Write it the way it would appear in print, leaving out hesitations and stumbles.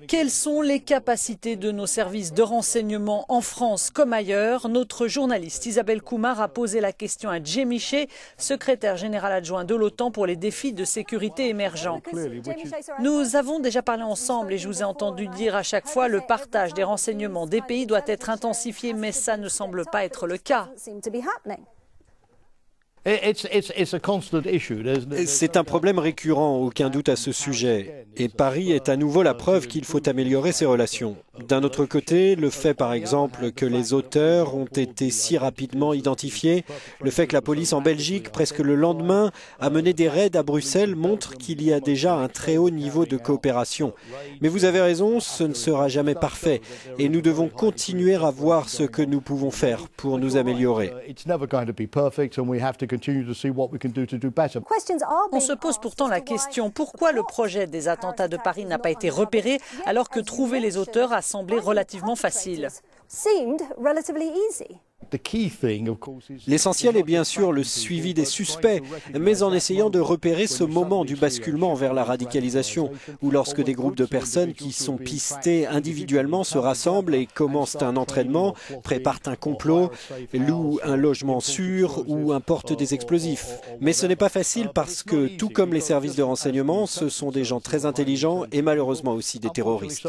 Quelles sont les capacités de nos services de renseignement en France comme ailleurs? Notre journaliste Isabelle Coumar a posé la question à Jay Miché, secrétaire général adjoint de l'OTAN pour les défis de sécurité émergents. Nous avons déjà parlé ensemble et je vous ai entendu dire à chaque fois le partage des renseignements des pays doit être intensifié, mais ça ne semble pas être le cas. C'est un problème récurrent, aucun doute à ce sujet. Et Paris est à nouveau la preuve qu'il faut améliorer ses relations. D'un autre côté, le fait par exemple que les auteurs ont été si rapidement identifiés, le fait que la police en Belgique, presque le lendemain, a mené des raids à Bruxelles montre qu'il y a déjà un très haut niveau de coopération. Mais vous avez raison, ce ne sera jamais parfait. Et nous devons continuer à voir ce que nous pouvons faire pour nous améliorer. On se pose pourtant la question, pourquoi le projet des attentats de Paris n'a pas été repéré alors que trouver les auteurs a semblé relativement facile? L'essentiel est bien sûr le suivi des suspects, mais en essayant de repérer ce moment du basculement vers la radicalisation, où lorsque des groupes de personnes qui sont pistées individuellement se rassemblent et commencent un entraînement, préparent un complot, louent un logement sûr ou importent des explosifs. Mais ce n'est pas facile parce que, tout comme les services de renseignement, ce sont des gens très intelligents et malheureusement aussi des terroristes.